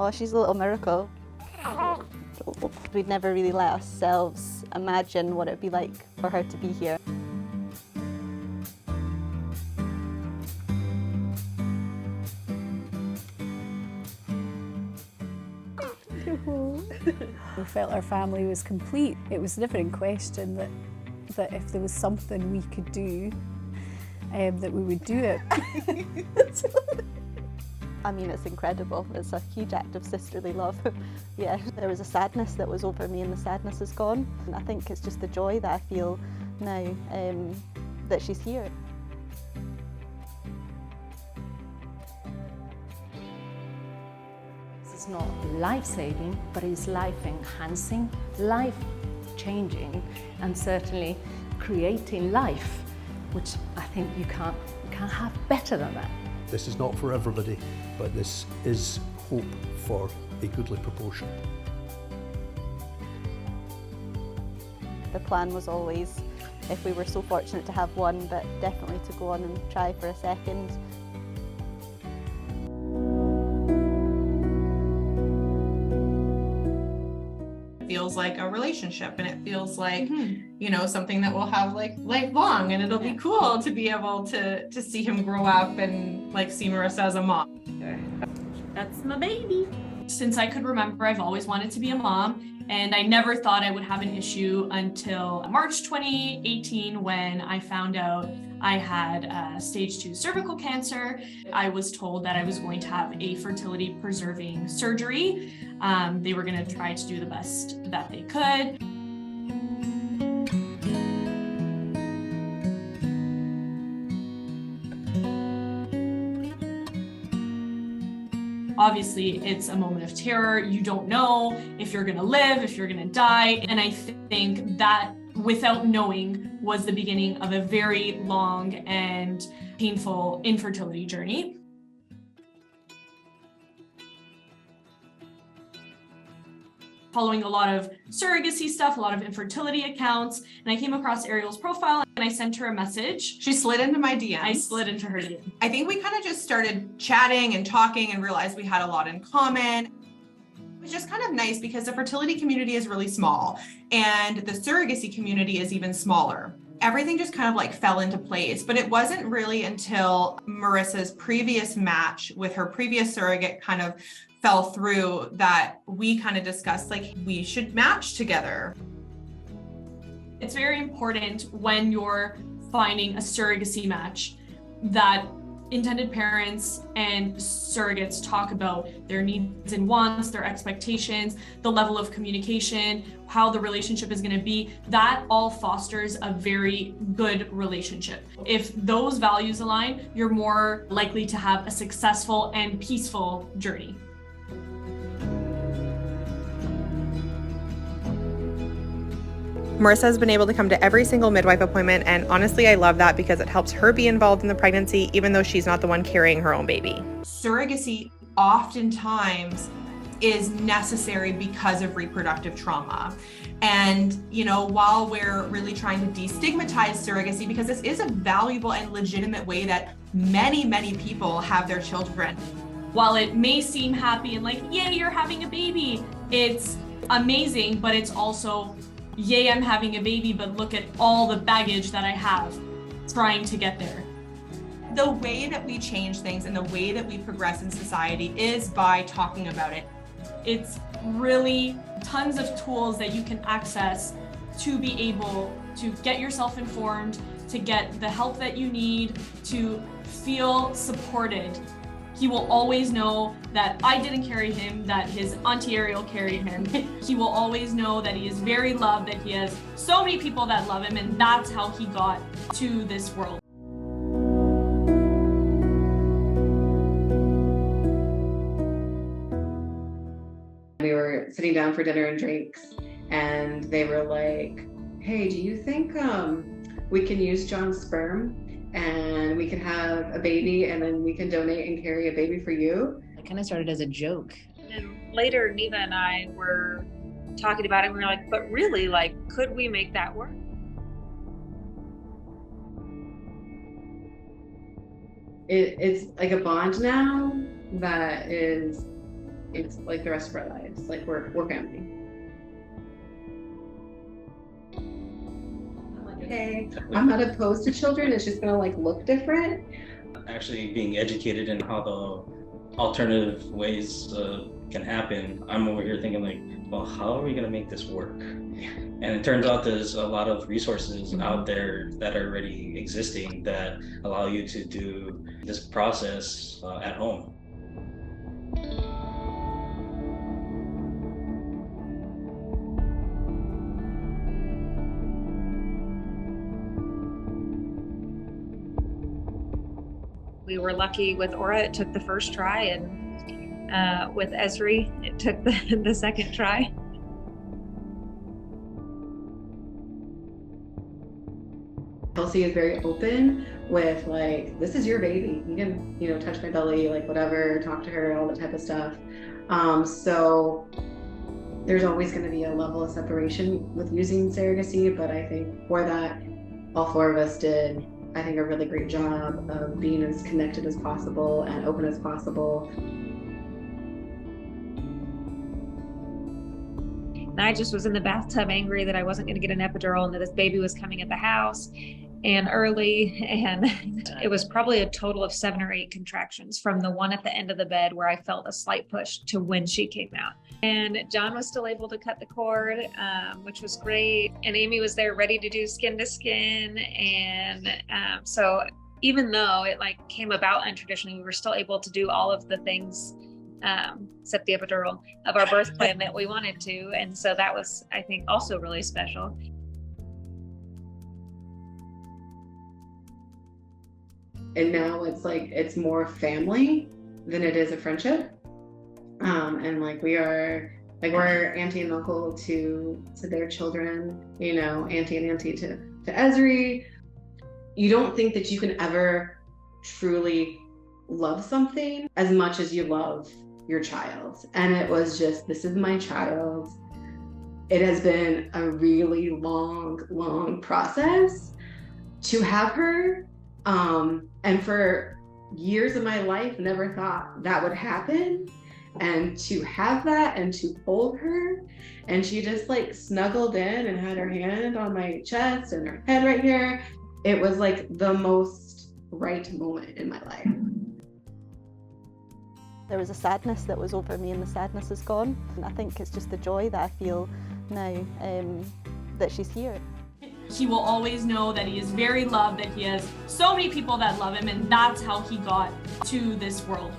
Oh, she's a little miracle. We'd never really let ourselves imagine what it'd be like for her to be here. We felt our family was complete. It was never in question that if there was something we could do, that we would do it. I mean, it's incredible. It's a huge act of sisterly love. Yeah, there was a sadness that was over me and the sadness is gone. And I think it's just the joy that I feel now that she's here. It's not life-saving, but it's life-enhancing, life-changing, and certainly creating life, which I think you can't have better than that. This is not for everybody, but this is hope for a goodly proportion. The plan was always, if we were so fortunate to have one, but definitely to go on and try for a second. Feels like a relationship, and it feels like you know, something that we'll have like lifelong, and it'll be cool to be able to see him grow up and like see Marissa as a mom. That's my baby. Since I could remember, I've always wanted to be a mom, and I never thought I would have an issue until March 2018 when I found out I had stage 2 cervical cancer. I was told that I was going to have a fertility preserving surgery. They were going to try to do the best that they could. Obviously, it's a moment of terror. You don't know if you're going to live, if you're going to die. And I think that without knowing was the beginning of a very long and painful infertility journey. Following a lot of surrogacy stuff, a lot of infertility accounts, and I came across Ariel's profile and I sent her a message. She slid into my DMs. I slid into her DM. I think we kind of just started chatting and talking and realized we had a lot in common. It was just kind of nice because the fertility community is really small and the surrogacy community is even smaller. Everything just kind of like fell into place, but it wasn't really until Marissa's previous match with her previous surrogate kind of fell through that we kind of discussed like we should match together. It's very important when you're finding a surrogacy match that intended parents and surrogates talk about their needs and wants, their expectations, the level of communication, how the relationship is going to be. That all fosters a very good relationship. If those values align, you're more likely to have a successful and peaceful journey. Marissa has been able to come to every single midwife appointment, and honestly, I love that because it helps her be involved in the pregnancy, even though she's not the one carrying her own baby. Surrogacy oftentimes is necessary because of reproductive trauma. And, you know, while we're really trying to destigmatize surrogacy, because this is a valuable and legitimate way that many, many people have their children. While it may seem happy and like, yay, you're having a baby, it's amazing, but it's also, yay, I'm having a baby, but look at all the baggage that I have trying to get there. The way that we change things and the way that we progress in society is by talking about it. It's really tons of tools that you can access to be able to get yourself informed, to get the help that you need, to feel supported. He will always know that I didn't carry him, that his Auntie Ariel carried him. He will always know that he is very loved, that he has so many people that love him, and that's how he got to this world. We were sitting down for dinner and drinks, and they were like, hey, do you think we can use John's sperm and we can have a baby and then we can donate and carry a baby for you? It kind of started as a joke. And later, Neva and I were talking about it, and we were like, but really, like, could we make that work? It's like a bond now that is it's like the rest of our lives. Like we're family. Hey, I'm not opposed to children. It's just gonna like look different. Actually being educated in how the alternative ways can happen, I'm over here thinking like, well, how are we gonna make this work? And it turns out there's a lot of resources out there that are already existing that allow you to do this process at home. We were lucky with Aura, it took the first try, and with Esri, it took the second try. Kelsey is very open with like, this is your baby. You can, touch my belly, like whatever, talk to her, all that type of stuff. So there's always going to be a level of separation with using surrogacy, but I think for that, all four of us did, I think, a really great job of being as connected as possible and open as possible. And I just was in the bathtub angry that I wasn't going to get an epidural and that this baby was coming at the house and early. And it was probably a total of 7 or 8 contractions from the one at the end of the bed where I felt a slight push to when she came out. And John was still able to cut the cord, which was great. And Amy was there ready to do skin to skin. And so even though it like came about untraditionally, we were still able to do all of the things except the epidural of our birth plan that we wanted to. And so that was, I think, also really special. And now it's like, it's more family than it is a friendship. And like we're auntie and uncle to their children, auntie and auntie to Esri. You don't think that you can ever truly love something as much as you love your child. And it was just, this is my child. It has been a really long process to have her. And for years of my life, never thought that would happen. And to have that and to hold her, and she just like snuggled in and had her hand on my chest and her head right here. It was like the most right moment in my life. There was a sadness that was over me and the sadness is gone. And I think it's just the joy that I feel now that she's here. He will always know that he is very loved, that he has so many people that love him, and that's how he got to this world.